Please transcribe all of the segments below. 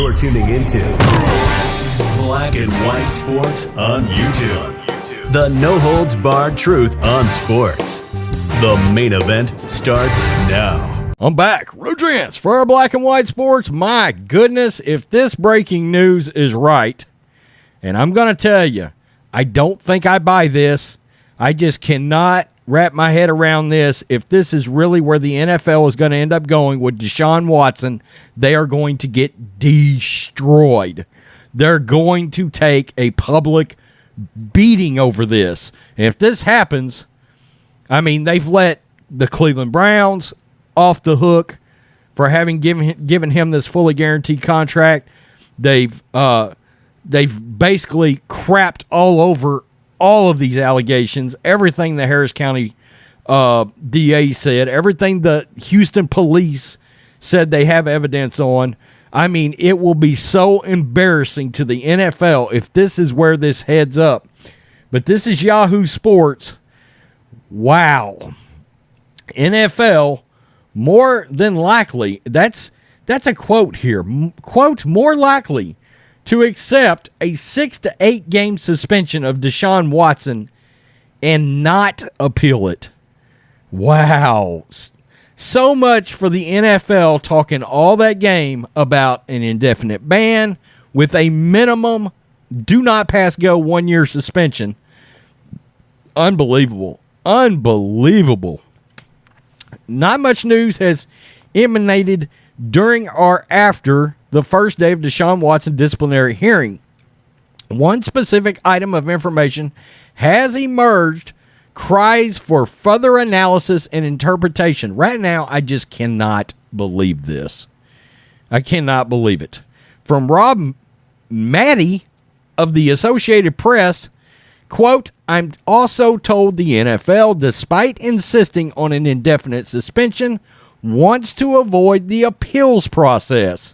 You're tuning into Black and White Sports on YouTube. The no-holds-barred truth on sports. The main event starts now. I'm back. Rodrance for our Black and White Sports. My goodness, if this breaking news is right, and I'm going to tell you, I don't think I buy this. I just cannot wrap my head around this. If this is really where the NFL is going to end up going with Deshaun Watson, they are going to get destroyed. They're going to take a public beating over this. And if this happens, I mean, they've let the Cleveland Browns off the hook for having given him this fully guaranteed contract. They've basically crapped all over all of these allegations, everything the Harris County DA said, everything the Houston police said they have evidence on. I mean, it will be so embarrassing to the NFL if this is where this heads up. But this is Yahoo Sports. Wow. NFL, more than likely, that's a quote here, quote, more likely to accept a 6 to 8 game suspension of Deshaun Watson and not appeal it. Wow. So much for the NFL talking all that game about an indefinite ban with a minimum do not pass go 1 year suspension. Unbelievable. Unbelievable. Not much news has emanated during or after the first day of Deshaun Watson disciplinary hearing. One specific item of information has emerged, cries for further analysis and interpretation. Right now, I just cannot believe this. I cannot believe it. From Rob Maddie of the Associated Press, quote, I'm also told the NFL, despite insisting on an indefinite suspension, wants to avoid the appeals process.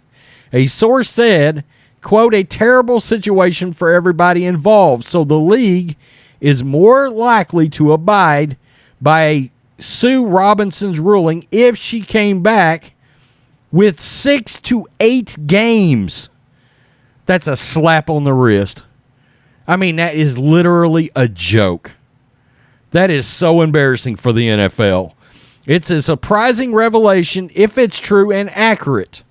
A source said, quote, a terrible situation for everybody involved, so the league is more likely to abide by Sue Robinson's ruling if she came back with 6 to 8 games. That's a slap on the wrist. I mean, that is literally a joke. That is so embarrassing for the NFL. It's a surprising revelation if it's true and accurate.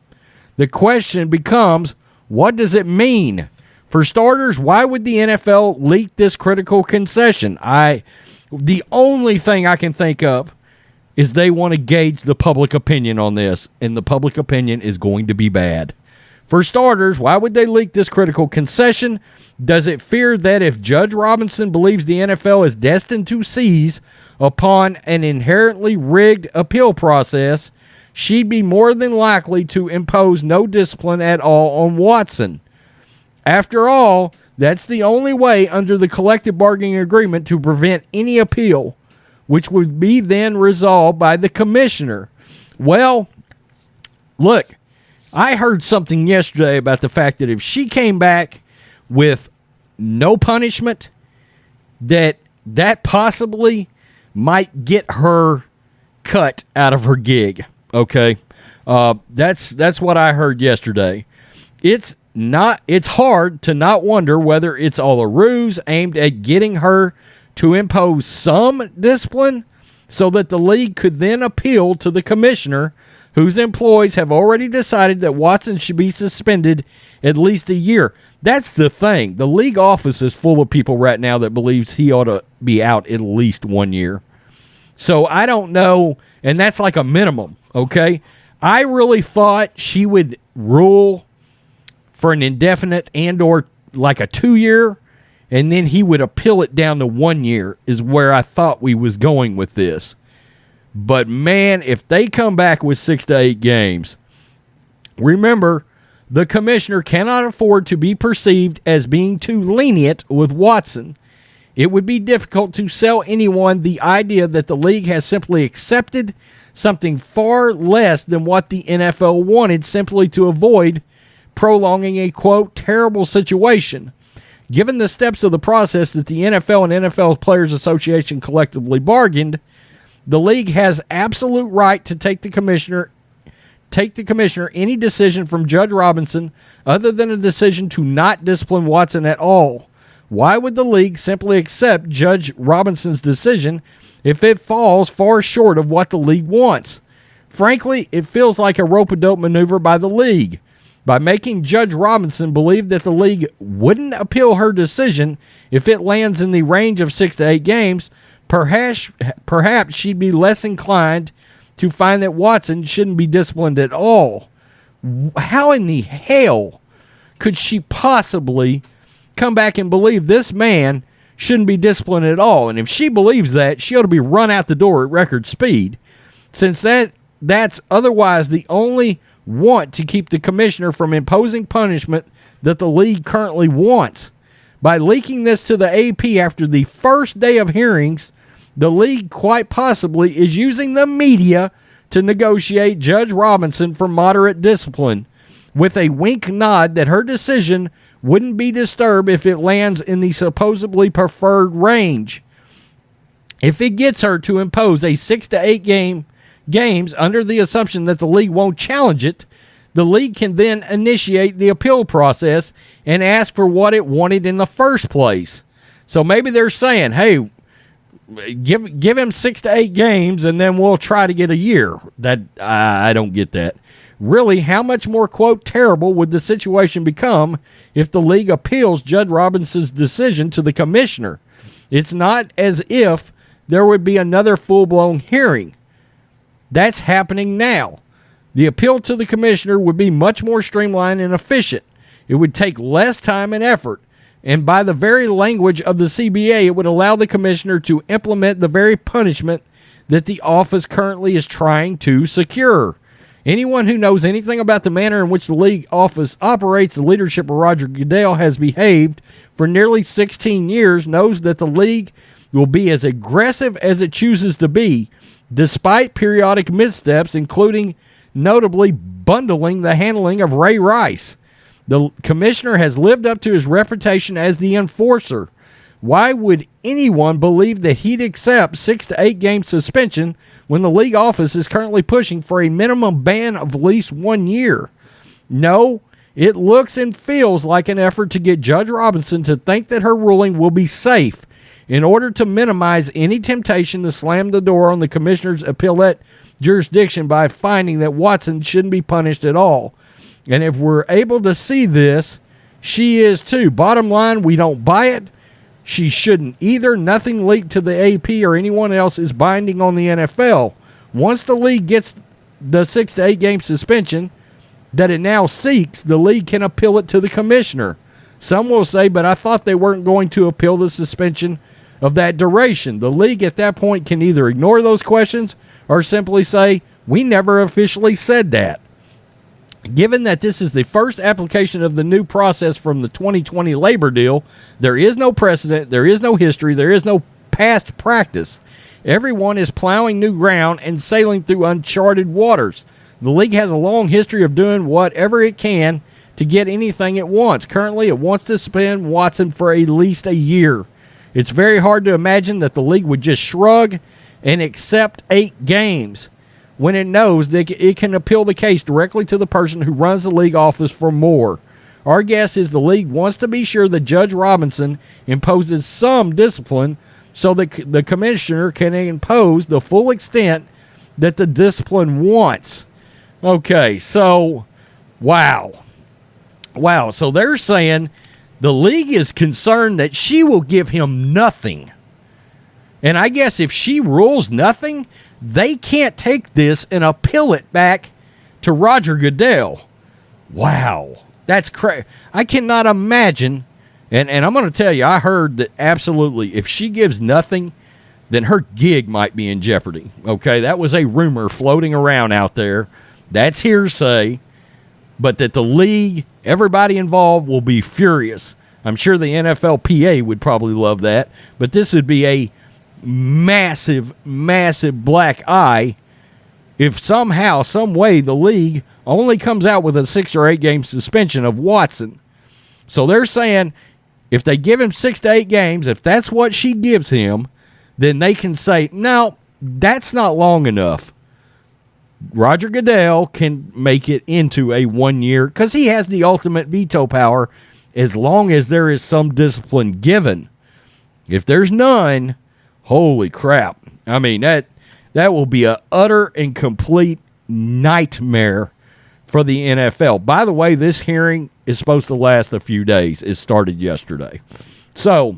The question becomes, what does it mean? For starters, why would the NFL leak this critical concession? The only thing I can think of is they want to gauge the public opinion on this, and the public opinion is going to be bad. For starters, why would they leak this critical concession? Does it fear that if Judge Robinson believes the NFL is destined to seize upon an inherently rigged appeal process, she'd be more than likely to impose no discipline at all on Watson? After all, that's the only way under the collective bargaining agreement to prevent any appeal, which would be then resolved by the commissioner. Well, look, I heard something yesterday about the fact that if she came back with no punishment, that possibly might get her cut out of her gig. Okay, that's what I heard yesterday. It's hard to not wonder whether it's all a ruse aimed at getting her to impose some discipline so that the league could then appeal to the commissioner, whose employees have already decided that Watson should be suspended at least a year. That's the thing. The league office is full of people right now that believes he ought to be out at least 1 year. So I don't know, and that's like a minimum, okay? I really thought she would rule for an indefinite and or like a 2 year, and then he would appeal it down to 1 year is where I thought we was going with this. But man, if they come back with 6 to 8 games, remember, the commissioner cannot afford to be perceived as being too lenient with Watson. It would be difficult to sell anyone the idea that the league has simply accepted something far less than what the NFL wanted simply to avoid prolonging a, quote, terrible situation. Given the steps of the process that the NFL and NFL Players Association collectively bargained, the league has absolute right to take the commissioner take the commissioner any decision from Judge Robinson other than a decision to not discipline Watson at all. Why would the league simply accept Judge Robinson's decision if it falls far short of what the league wants? Frankly, it feels like a rope-a-dope maneuver by the league. By making Judge Robinson believe that the league wouldn't appeal her decision if it lands in the range of 6 to 8 games, perhaps she'd be less inclined to find that Watson shouldn't be disciplined at all. How in the hell could she possibly come back and believe this man shouldn't be disciplined at all? And if she believes that, she ought to be run out the door at record speed, since that's otherwise the only want to keep the commissioner from imposing punishment that the league currently wants. By leaking this to the AP after the first day of hearings, the league quite possibly is using the media to negotiate Judge Robinson for moderate discipline, with a wink nod that her decision wouldn't be disturbed if it lands in the supposedly preferred range. If it gets her to impose a 6 to 8 games under the assumption that the league won't challenge it, the league can then initiate the appeal process and ask for what it wanted in the first place. So maybe they're saying, hey, give him 6 to 8 games and then we'll try to get a year. That I don't get that. Really, how much more, quote, terrible would the situation become if the league appeals Judge Robinson's decision to the commissioner? It's not as if there would be another full-blown hearing. That's happening now. The appeal to the commissioner would be much more streamlined and efficient. It would take less time and effort. And by the very language of the CBA, it would allow the commissioner to implement the very punishment that the office currently is trying to secure. Anyone who knows anything about the manner in which the league office operates, the leadership of Roger Goodell has behaved for nearly 16 years, knows that the league will be as aggressive as it chooses to be, despite periodic missteps, including notably bundling the handling of Ray Rice. The commissioner has lived up to his reputation as the enforcer. Why would anyone believe that he'd accept 6 to 8 game suspension when the league office is currently pushing for a minimum ban of at least 1 year? No, it looks and feels like an effort to get Judge Robinson to think that her ruling will be safe in order to minimize any temptation to slam the door on the commissioner's appellate jurisdiction by finding that Watson shouldn't be punished at all. And if we're able to see this, she is too. Bottom line, we don't buy it. She shouldn't either. Nothing leaked to the AP or anyone else is binding on the NFL. Once the league gets the 6 to 8 game suspension that it now seeks, the league can appeal it to the commissioner. Some will say, but I thought they weren't going to appeal the suspension of that duration. The league at that point can either ignore those questions or simply say, we never officially said that. Given that this is the first application of the new process from the 2020 labor deal, there is no precedent, there is no history, there is no past practice. Everyone is plowing new ground and sailing through uncharted waters. The league has a long history of doing whatever it can to get anything it wants. Currently, it wants to suspend Watson for at least a year. It's very hard to imagine that the league would just shrug and accept 8 games when it knows that it can appeal the case directly to the person who runs the league office for more. Our guess is the league wants to be sure that Judge Robinson imposes some discipline so that the commissioner can impose the full extent that the discipline wants. Okay, so, wow. So they're saying the league is concerned that she will give him nothing. And I guess if she rules nothing, they can't take this and appeal it back to Roger Goodell. Wow. That's crazy. I cannot imagine. And I'm going to tell you, I heard that absolutely, if she gives nothing, then her gig might be in jeopardy. Okay, that was a rumor floating around out there. That's hearsay. But that the league, everybody involved, will be furious. I'm sure the NFLPA would probably love that. But this would be a massive black eye if somehow, some way, the league only comes out with a 6 or 8 game suspension of Watson. So they're saying if they give him 6 to 8 games, if that's what she gives him, then they can say, no, that's not long enough. Roger Goodell can make it into a 1 year because he has the ultimate veto power as long as there is some discipline given. If there's none, holy crap. I mean, that will be an utter and complete nightmare for the NFL. By the way, this hearing is supposed to last a few days. It started yesterday. So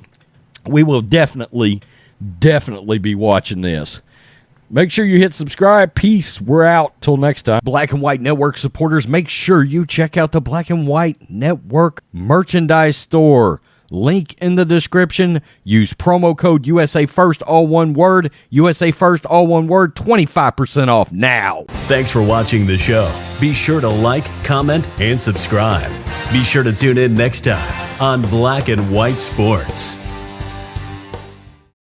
we will definitely be watching this. Make sure you hit subscribe. Peace. We're out. Till next time. Black and White Network supporters, make sure you check out the Black and White Network merchandise store. Link in the description. Use promo code USA First, all one word. USA First, all one word. 25% off now. Thanks for watching the show. Be sure to like, comment, and subscribe. Be sure to tune in next time on Black and White Sports.